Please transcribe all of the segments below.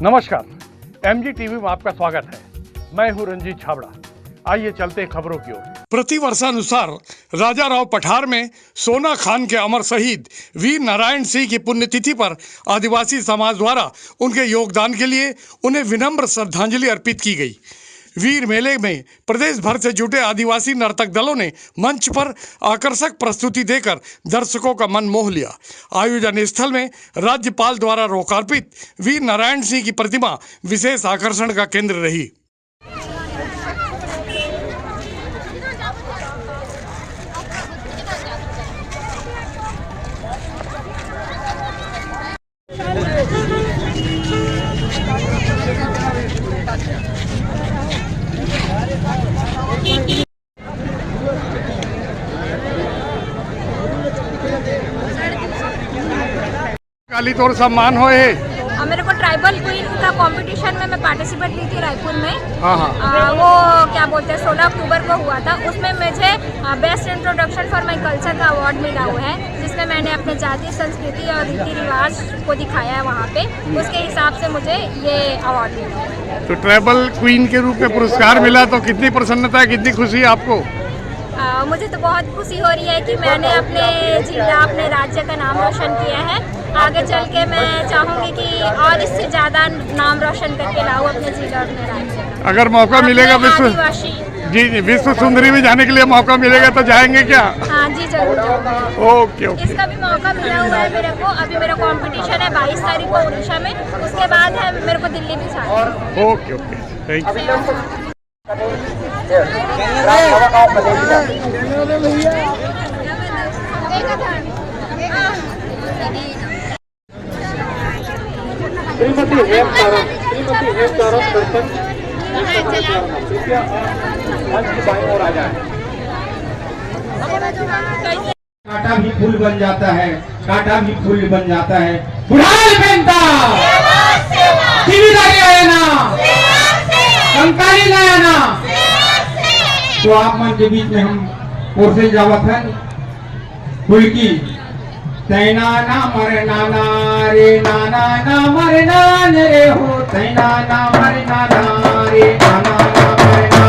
नमस्कार, MG TV में आपका स्वागत है। मैं हूं रंजीत छाबड़ा। आइए चलते हैं खबरों की ओर। प्रतिवर्षानुसार राजा राव पठार में सोना खान के अमर शहीद वीर नारायण सिंह की पुण्यतिथि पर आदिवासी समाज द्वारा उनके योगदान के लिए उन्हें विनम्र श्रद्धांजलि अर्पित की गई। वीर मेले में प्रदेश भर से जुटे आदिवासी नर्तक दलों ने मंच पर आकर्षक प्रस्तुति देकर दर्शकों का मन मोह लिया। आयोजन स्थल में राज्यपाल द्वारा लोकार्पित वीर नारायण सिंह की प्रतिमा विशेष आकर्षण का केंद्र रही। काली तौर सम्मान हुए है। मेरे को ट्राइबल क्वीन का कंपटीशन में मैं पार्टिसिपेट की थी रायपुर में। हाँ। वो क्या बोलते हैं 16 अक्टूबर को हुआ था। उसमें मुझे best introduction for my culture का अवार्ड मिला हुआ है, जिसमें मैंने अपने जातीय संस्कृति और रीति रिवाज को दिखाया है वहाँ पे। उसके हिसाब से मुझे ये अवार्ड मिला। तो ट्राइबल क्वीन के रूप में पुरस्कार मिला तो कितनी प्रसन्नता है, कितनी खुशी है आपको? मुझे तो बहुत खुशी हो रही है कि मैंने अपने जिला अपने राज्य का नाम रोशन किया है। आगे चल के मैं चाहूँगी कि और इससे ज़्यादा नाम रोशन करके लाऊं अपने जिला और अपने राज्य का। अगर मौका मिलेगा विश्व सुंदरी में जाने के लिए मौका मिलेगा तो जाएंगे क्या? हाँ जी, जरूर जाऊँगी। ओके। इसका भी मौका मिला हुआ है मेरे को। अभी मेरा कंपटीशन है 22 तारीख को उड़ीसा में, उसके बाद है मेरे को दिल्ली भी जाना। Okay, thank you. Shrimati Hemcharan Darshan कृपया मंच की बाईं ओर आ जाए। कांटा भी फूल बन जाता है, कांटा भी फूल बन जाता है। बुढ़ाल बेंता जिम्मेदारी आया ना, कंकाली लाया ना। तो आप मंच के बीच में हम ओर से जावत है फूल की तैना ना मरना ना रे नाना ना मरना रे हो तैना ना मरना ना रे नाना ना मरना।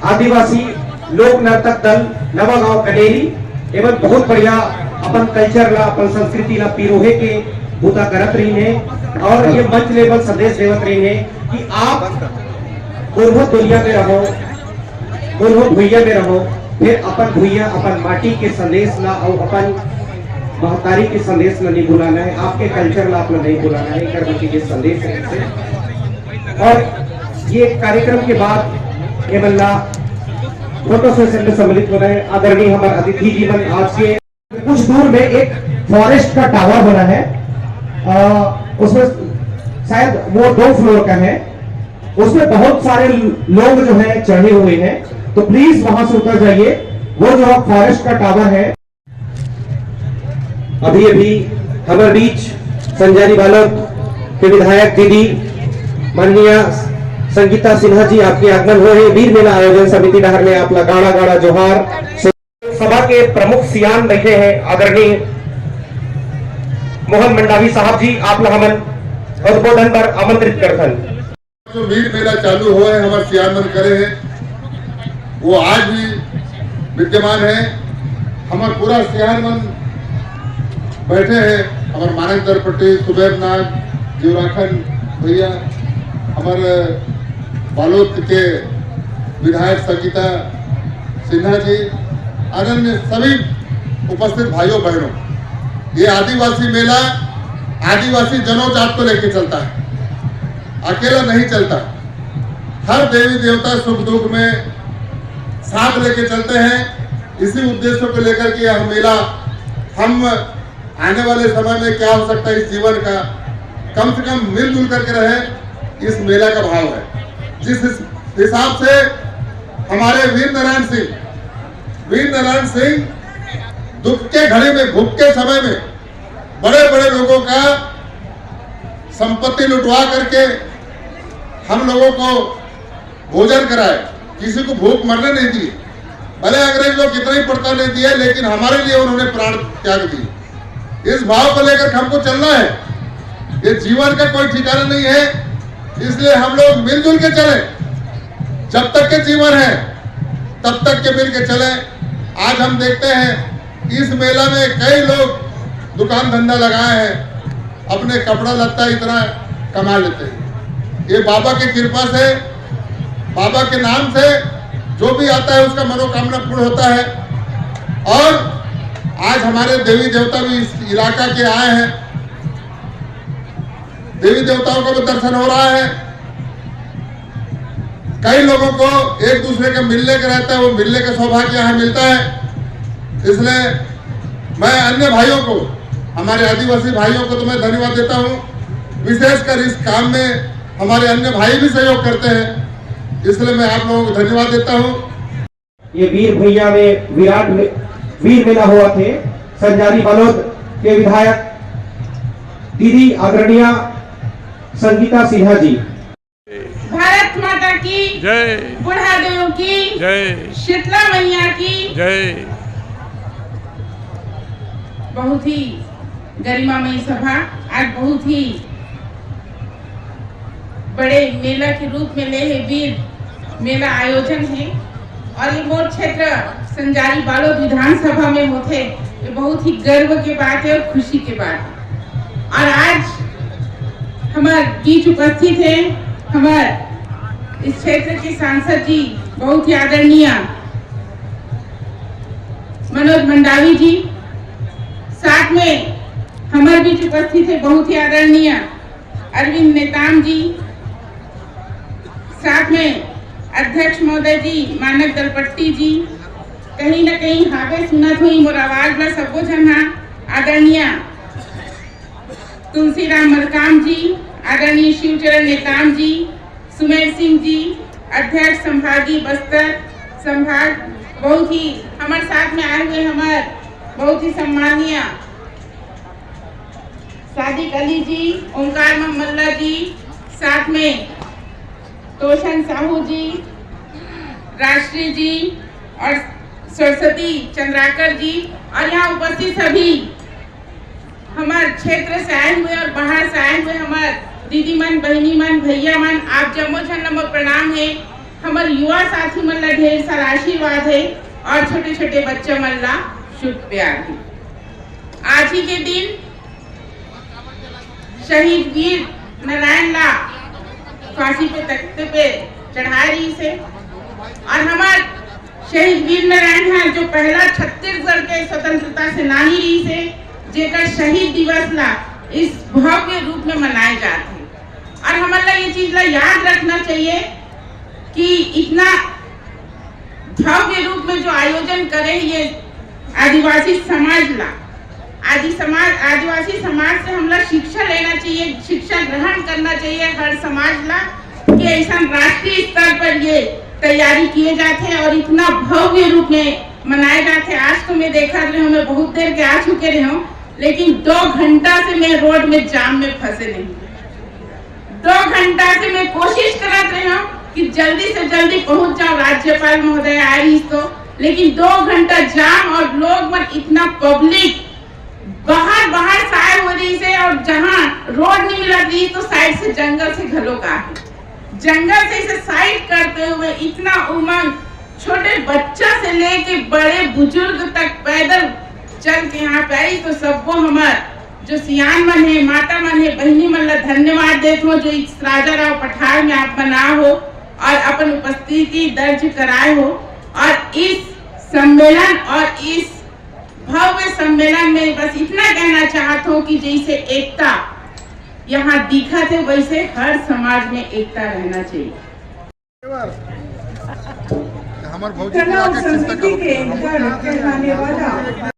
आदिवासी लोक नर्तक दल नवागांव कनेरी एवं बहुत बढ़िया अपन कल्चर ला अपन संस्कृति ला पिरोहे के बूता करत रही है और ये मंच लेवल संदेश देवत रही है कि आप मूलभूत दुनिया में रहो, मूलभूत भूइया में रहो, फिर अपन भूइया अपन माटी के संदेश ला और अपन महतारी के संदेश ला नहीं भुलाना है, आपके कल्चर ला अपना नहीं भुलाना है, कर्मठी के संदेश है। और ये कार्यक्रम के बाद केवल फोटो सेशन में सम्मिलित हो रहे आदरणीय हमारे अतिथि जीवन आज के कुछ दूर में एक फॉरेस्ट का टावर बना है, उसमें शायद वो 2 फ्लोर का है, उसमें बहुत सारे लोग जो है चढ़े हुए हैं, तो प्लीज वहां से उतर जाइए। वो जो फॉरेस्ट का टावर है। अभी अभी हमारे बीच संजारी बालोद के विधायक दीदी माननीय संगीता सिन्हा जी आपके आगमन हुए हैं। वीर मेला आयोजन समिति डहर में आपला गाड़ा गाड़ा जोहार। सभा के प्रमुख सियान बैठे हैं आदरणीय मोहन मंडावी साहब जी, आप हमन उद्बोधन पर आमंत्रित करथन। जो वीर मेला चालू हुआ है हमारे सियानमन करे हैं वो आज भी विद्यमान है। हमारा पूरा सियानमन बैठे हैं, हमारे मानक दरपट्टी सुबेर नाग जीवराखन भैया, हमारे बालोद के विधायक संगीता सिन्हा जी, अन्य सभी उपस्थित भाइयों बहनों, ये आदिवासी मेला आदिवासी जनोजात को लेकर चलता है, अकेला नहीं चलता। हर देवी देवता सुख दुख में साथ लेके चलते हैं। इसी उद्देश्य को लेकर के यह मेला हम आने वाले समय में क्या हो सकता है इस जीवन का कम से कम मिलजुल करके रहे, इस मेला का भाव है। जिस हिसाब से हमारे वीर नारायण सिंह दुख के घड़ी में भूख के समय में बड़े बड़े लोगों का संपत्ति लुटवा करके हम लोगों को भोजन कराए, किसी को भूख मरने नहीं दी। भले अंग्रेज लोग कितना ही पड़ता नहीं दिया, लेकिन हमारे लिए उन्होंने प्राण त्याग दिए। इस भाव को लेकर हमको चलना है। ये जीवन का कोई ठिकाना नहीं है, इसलिए हम लोग मिलजुल के चले। जब तक के जीवन है तब तक के मिल के चले। आज हम देखते हैं इस मेला में कई लोग दुकान धंधा लगाए हैं, अपने कपड़ा लत्ता इतना कमा लेते हैं। ये बाबा की कृपा से, बाबा के नाम से जो भी आता है उसका मनोकामना पूर्ण होता है। और आज हमारे देवी देवता भी इस इलाका के आए हैं, देवी देवताओं का भी दर्शन हो रहा है। कई लोगों को एक दूसरे के मिलने का रहता है, वो मिलने का सौभाग्य यहाँ मिलता है। इसलिए मैं अन्य भाइयों को, हमारे आदिवासी भाइयों को तो मैं धन्यवाद देता हूँ। विशेषकर इस काम में हमारे अन्य भाई भी सहयोग करते हैं, इसलिए मैं आप लोगों को धन्यवाद देता हूँ। ये वीर भैया में विराट वीर मेला हुआ थे। संजारी बालोद के विधायक दीदी आदरणीय संगीता सिन्हा जी। भारत माता की जय, बुढ़ा देव की जय, शीतला मैया की जय। बहुत ही गरिमामयी सभा आज बहुत ही बड़े मेला के रूप में ले है वीर मेला आयोजन है। और ये मोर क्षेत्र संजारी बालोद विधानसभा में होते, ये बहुत ही गर्व की बात है और खुशी की बात है। और आज हमारे बीच उपस्थित है हमारे इस क्षेत्र के सांसद जी, बहुत ही आदरणीय मनोज मंडावी जी। साथ में हमारे बीच उपस्थित है बहुत ही आदरणीय अरविंद नेताम जी। साथ में अध्यक्ष महोदय जी मानक दलपट्टी जी। कहीं न कहीं हावे सुनत हुई मोर आवाज ला सबो जन आदरणीय तुलसीराम मलकाम जी, आदरणीय शिवचरण नेताम जी, सुमेर सिंह जी, अध्यक्ष संभागी बस्तर संभाग, बहुत ही हमारे साथ में आए हुए हमारे बहुत ही सम्मानीय सादिक अली जी, ओंकार मल्ला जी, साथ में तोशन साहू जी, राष्ट्रीय जी और सरस्वती चंद्राकर जी, और यहाँ उपस्थित सभी हमारे क्षेत्र से आए हुए और बाहर से आए हुए हमारे दीदी मन, बहनी मन, भैया मन, आप जम्मो जन नमो प्रणाम है। हमारे युवा साथी मन ला ढेर सारा आशीर्वाद है और छोटे छोटे बच्चे मन ला शुभ प्यार है। आज ही के दिन शहीद वीर नारायण ला फांसी पे तख्ते पे चढ़ाए रही से और हमारे शहीद वीर नारायण है जो पहला छत्तीसगढ़ के स्वतंत्रता सेनानी रही से जेकर शहीद दिवस ला इस भव्य रूप में मनाए जाते हैं। और हमारा ये चीज ला याद रखना चाहिए कि इतना भव्य रूप में जो आयोजन करे ये आदिवासी समाज ला आदिवासी समाज से हम लोग शिक्षा लेना चाहिए, शिक्षा ग्रहण करना चाहिए हर समाज ला कि ऐसा राष्ट्रीय स्तर पर ये तैयारी किए जाते हैं और इतना भव्य रूप में मनाए जाते हैं। आज तो मैं देखा रही हूँ, मैं बहुत देर के आ चुके रही हूँ, लेकिन 2 घंटा से मैं रोड में जाम में फंसे नहीं। 2 घंटा से मैं कोशिश करत रही हूँ कि जल्दी से जल्दी पहुंच जाओ, राज्यपाल महोदय आ रही तो, लेकिन 2 घंटा जाम और लोग में इतना पब्लिक बाहर साइड हो रही से और जहाँ रोड नहीं मिला रही तो साइड से जंगल से घरों का है, जंगल से इसे साइड करते हुए इतना उमंग, छोटे बच्चा से लेके बड़े बुजुर्ग तक पैदल चल के यहाँ पे आई। तो सबको हमार जो सियान मन है, माता मन है, बहनी मन ला धन्यवाद देते हो जो इस राजा राव पठार में आप बना हो और अपन उपस्थिति दर्ज कराए हो। और इस सम्मेलन और इस भव्य सम्मेलन में बस इतना कहना चाहता हूँ कि जैसे एकता यहाँ दिखा थे वैसे हर समाज में एकता रहना चाहिए। कला संस्कृति के घर कहलाने वाला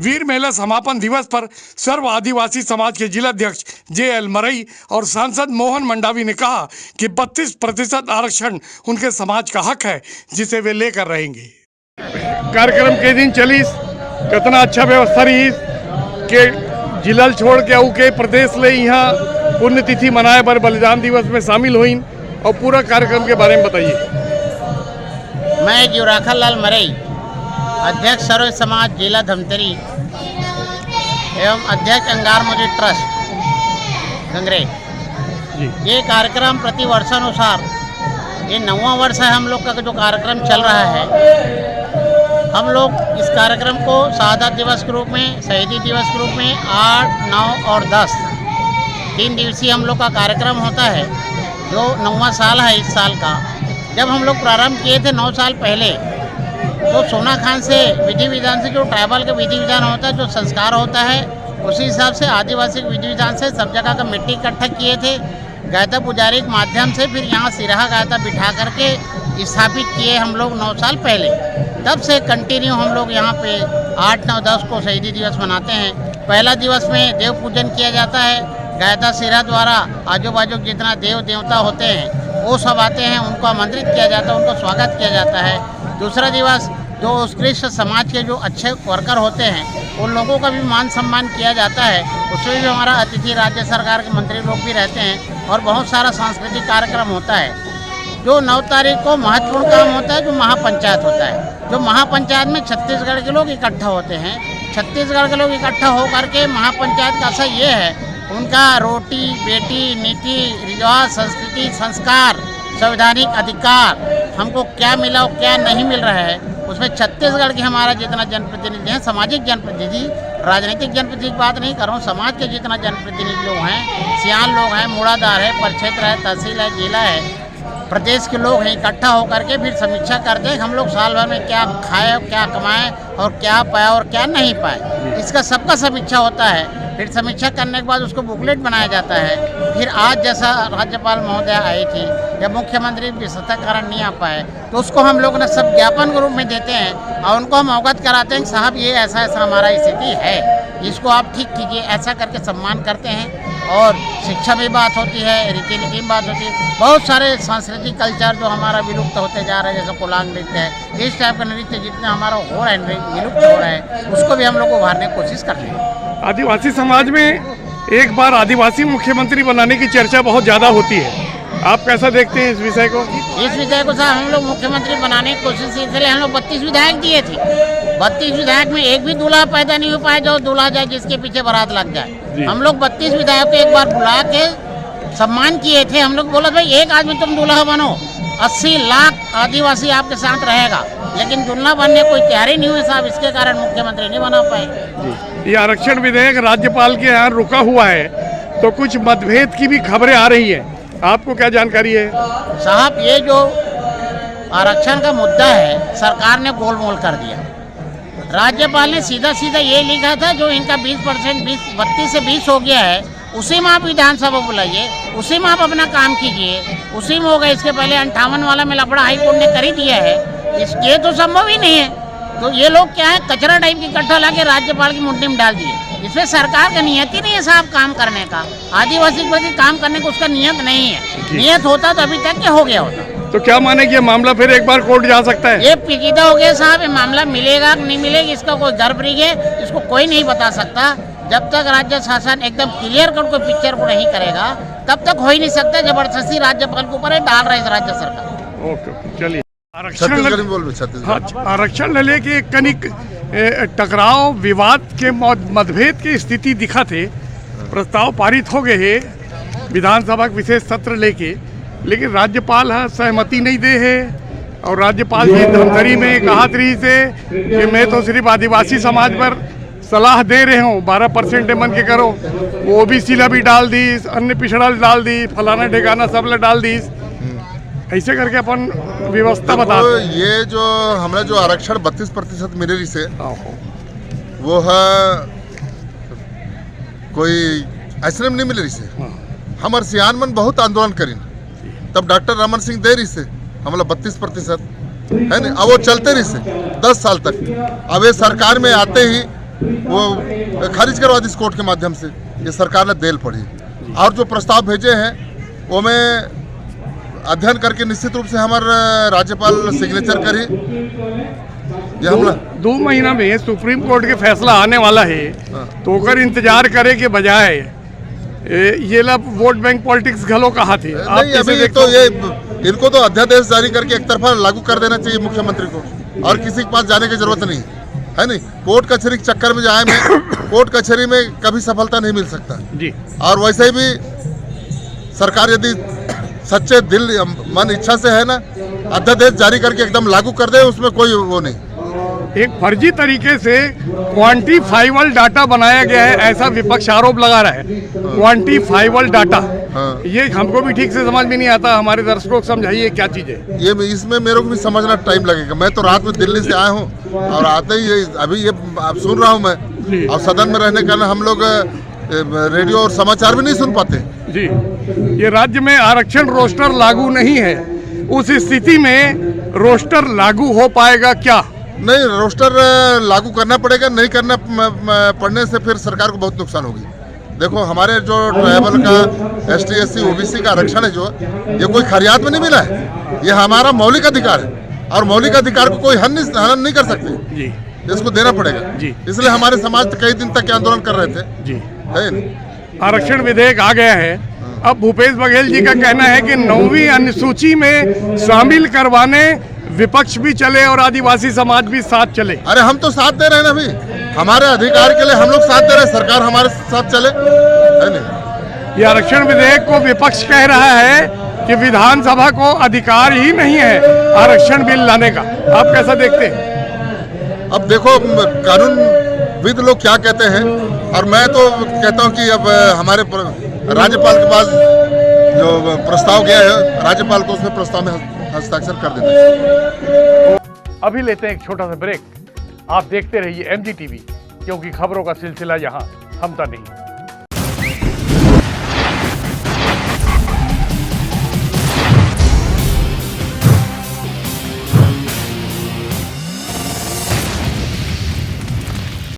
वीर मेला समापन दिवस पर सर्व आदिवासी समाज के जिलाध्यक्ष JL मरई और सांसद मोहन मंडावी ने कहा कि 32% आरक्षण उनके समाज का हक है जिसे वे लेकर रहेंगे। कार्यक्रम के दिन चली कितना अच्छा व्यवस्था रही के जिला छोड़ के आऊ के प्रदेश ले यहाँ पुण्यतिथि मनाए बर बलिदान दिवस में शामिल हुई और पूरा कार्यक्रम के बारे में बताइए। मैं जीवराखल लाल मरई, अध्यक्ष सर्व समाज जिला धमतरी एवं अध्यक्ष अंगार मोदी ट्रस्ट गंगरे। ये कार्यक्रम प्रति वर्षानुसार ये 9वां वर्ष है हम लोग का जो कार्यक्रम चल रहा है। हम लोग इस कार्यक्रम को शहादत दिवस के रूप में, शहीदी दिवस के रूप में 8, 9 और 10 3 दिवसीय हम लोग का कार्यक्रम होता है जो 9वां साल है इस साल का। जब हम लोग प्रारंभ किए थे 9 साल पहले तो सोना खान से विधि विधान से जो ट्राइबल का विधि विधान होता है, जो संस्कार होता है उसी हिसाब से आदिवासी विधि विधान से सब जगह का मिट्टी इकट्ठा किए थे। गायता पुजारी के माध्यम से फिर यहाँ सिरहा गायता बिठा करके स्थापित किए हम लोग 9 साल पहले। तब से कंटिन्यू हम लोग यहाँ पे 8, 9, 10 को शहीदी दिवस मनाते हैं। पहला दिवस में देव पूजन किया जाता है। गायता सिरहा द्वारा आजू बाजू जितना देव देवता होते हैं वो सब आते हैं, उनको आमंत्रित किया जाता है, उनको स्वागत किया जाता है। दूसरा दिवस जो उत्कृष्ट समाज के जो अच्छे वर्कर होते हैं उन लोगों का भी मान सम्मान किया जाता है। उसमें भी हमारा अतिथि राज्य सरकार के मंत्री लोग भी रहते हैं और बहुत सारा सांस्कृतिक कार्यक्रम होता है। जो 9 तारीख को महत्वपूर्ण काम होता है जो महापंचायत होता है। जो महापंचायत में छत्तीसगढ़ के लोग इकट्ठा होते हैं। छत्तीसगढ़ के लोग इकट्ठा होकर के महापंचायत का असर ये है, उनका रोटी बेटी नीति रिवाज संस्कृति संस्कार संवैधानिक अधिकार हमको क्या मिला और क्या नहीं मिल रहा है, उसमें छत्तीसगढ़ के हमारा जितना जनप्रतिनिधि हैं, सामाजिक जनप्रतिनिधि, राजनीतिक जनप्रतिनिधि की बात नहीं कर रहा हूँ, समाज के जितना जनप्रतिनिधि लोग हैं, सियान लोग हैं, मूड़ादार है, परिक्षेत्र है, तहसील है, जिला है, प्रदेश के लोग हैं, इकट्ठा होकर के फिर समीक्षा करते हैं हम लोग साल भर में क्या खाए क्या कमाए और क्या पाया और क्या नहीं पाए, इसका सबका समीक्षा होता है। फिर समीक्षा करने के बाद उसको बुकलेट बनाया जाता है। फिर आज जैसा राज्यपाल महोदय आई थी या मुख्यमंत्री व्यस्तता कारण नहीं आ पाए तो उसको हम लोग ना सब ज्ञापन के रूप में देते हैं और उनको हम अवगत कराते हैं कि साहब ये ऐसा ऐसा हमारा स्थिति है, इसको आप ठीक कीजिए, ऐसा करके सम्मान करते हैं। और शिक्षा में बात होती है, रीति नीति में बात होती है, बहुत सारे सांस्कृतिक कल्चर जो हमारा विलुप्त होते जा रहे हैं जैसे कोलांग नृत्य है, इस टाइप का नृत्य जितना हमारा हो रहा है विलुप्त हो रहा है उसको भी हम लोग उभारने की कोशिश कर रहे हैं। आदिवासी समाज में एक बार आदिवासी मुख्यमंत्री बनाने की चर्चा बहुत ज़्यादा होती है, आप कैसा देखते हैं इस विषय को? इस विषय को साहब हम लोग मुख्यमंत्री बनाने की कोशिश इसलिए हम लोग 32 विधायक दिए थे। 32 विधायक में एक भी दूल्हा पैदा नहीं हो पाया जो दूल्हा जाए जिसके पीछे बारात लग जाए। हम लोग 32 विधायक को एक बार बुला के सम्मान किए थे। हम लोग बोला भाई एक आदमी तुम दूल्हा बनो, 80 लाख आदिवासी आपके साथ रहेगा, लेकिन दूल्हा बनने कोई तैयारी नहीं हुई साहब, इसके कारण मुख्यमंत्री नहीं बना पाए। ये आरक्षण विधेयक राज्यपाल के यहाँ रुका हुआ है तो कुछ मतभेद की भी खबरें आ रही है, आपको क्या जानकारी है? साहब ये जो आरक्षण का मुद्दा है सरकार ने गोलमोल कर दिया। राज्यपाल ने सीधा सीधा ये लिखा था जो इनका 20% 32 से 20 हो गया है उसी में आप विधानसभा बुलाइए, उसी में आप अपना काम कीजिए, उसी में होगा। इसके पहले 58 वाला में लफड़ा हाईकोर्ट ने कर ही दिया है, ये तो संभव ही नहीं है। तो ये लोग क्या है कचरा टाइप की इकट्ठा ला के राज्यपाल की मुट्ठी में डाल दिए। इसमें सरकार का नियत ही नहीं है साहब काम करने का, आदिवासी के प्रति काम करने का उसका नियत नहीं है। नियत होता तो अभी तक क्या हो गया होता। तो क्या माने कि ये मामला फिर एक बार कोर्ट जा सकता है? ये पेचीदा हो गया साहब, ये मामला मिलेगा कि नहीं मिलेगा इसका कोई गर्भरीग है, इसको कोई नहीं बता सकता। जब तक राज्य शासन एकदम क्लियर कर कोई पिक्चर को नहीं करेगा तब तक हो ही नहीं सकता। जबरदस्ती राज्यपाल के ऊपर डाल रही है राज्य सरकार। ओके चलिए, छत्तीसगढ़ आरक्षण ले लेके कनिक टकराव विवाद के मतभेद की स्थिति दिखा थे। प्रस्ताव पारित हो गए है विधानसभा के विशेष सत्र लेके, लेकिन राज्यपाल सहमति नहीं दे है। और राज्यपाल जी धमतरी में कहा रही से कि मैं तो सिर्फ आदिवासी समाज पर सलाह दे रहे हूँ, 12% मन के करो, वो ओबीसी ला भी डाल दी, अन्य पिछड़ा डाल दी, फलाना ठिकाना सब ला डाल दी, ऐसे करके अपन व्यवस्था बता। ये जो हमें जो आरक्षण 32% मिले रही से वो है कोई ऐसे में नहीं मिले रही से। हमारे सियान मन बहुत आंदोलन करी, तब डॉक्टर रमन सिंह दे रही से हमला 32% है ना, अब वो चलते रही से 10 साल तक। अब ये सरकार में आते ही वो खारिज करवा दी इस कोर्ट के माध्यम से, ये सरकार ने देल पड़ी। और जो प्रस्ताव भेजे हैं वो में अध्ययन करके निश्चित रूप से हमारे राज्यपाल सिग्नेचर करी। ये हमला 2 महीना में सुप्रीम कोर्ट के फैसला आने वाला है तो ओकर इंतजार करे के बजाय ये ला वोट बैंक पॉलिटिक्स घलो कहा थे। नहीं अभी तो ये इनको तो अध्यादेश जारी करके एक तरफा लागू कर देना चाहिए मुख्यमंत्री को, और किसी के पास जाने की जरूरत नहीं है नहीं। कोर्ट कचहरी के चक्कर में जाए में कोर्ट कचहरी में कभी सफलता नहीं मिल सकता जी। और वैसे ही भी सरकार यदि सच्चे दिल मन इच्छा से है ना अध्यादेश जारी करके एकदम लागू कर दे, उसमें कोई वो नहीं। एक फर्जी तरीके से क्वांटिफाइबल डाटा बनाया गया है ऐसा विपक्ष आरोप लगा रहा है। क्वांटिफाइबल डाटा ये हमको भी ठीक से समझ में नहीं आता, हमारे दर्शकों को समझाइए क्या चीज़ है ये। इसमें मेरे को भी समझना टाइम लगेगा। मैं तो रात में दिल्ली से आया हूँ और आते ही अभी ये आप सुन रहा हूँ मैं हैं और सदन में रहने के कारण हम लोग रेडियो और समाचार भी नहीं सुन पाते। जी, ये राज्य में आरक्षण रोस्टर लागू नहीं है, उस स्थिति में रोस्टर लागू हो पाएगा क्या? नहीं, रोस्टर लागू करना पड़ेगा, नहीं करना पड़ने से फिर सरकार को बहुत नुकसान होगी। देखो हमारे जो ट्राइबल का ST SC OBC का आरक्षण है, जो ये कोई खरियात में नहीं मिला है, ये हमारा मौलिक अधिकार है और मौलिक अधिकार को कोई हनन नहीं कर सकते जी, इसको देना पड़ेगा जी। इसलिए हमारे समाज कई दिन तक आंदोलन कर रहे थे जी। है नहीं? आरक्षण विधेयक आ गया है, अब भूपेश बघेल जी का कहना है कि 9वीं अनुसूची में शामिल करवाने विपक्ष भी चले और आदिवासी समाज भी साथ चले। अरे हम तो साथ दे रहे हैं ना, अभी हमारे अधिकार के लिए हम लोग साथ दे रहे हैं, सरकार हमारे साथ चले, है नहीं? ये आरक्षण विधेयक को विपक्ष कह रहा है कि विधानसभा को अधिकार ही नहीं है आरक्षण बिल लाने का, आप कैसा देखते हैं? अब देखो कानूनविद लोग क्या कहते हैं, और मैं तो कहता हूं कि अब हमारे राज्यपाल के पास जो प्रस्ताव गया है, राज्यपाल को उसमें प्रस्ताव में हस्ताक्षर कर देना। अभी लेते हैं एक छोटा सा ब्रेक। आप देखते रहिए MG TV, क्योंकि खबरों का सिलसिला यहाँ थमता नहीं।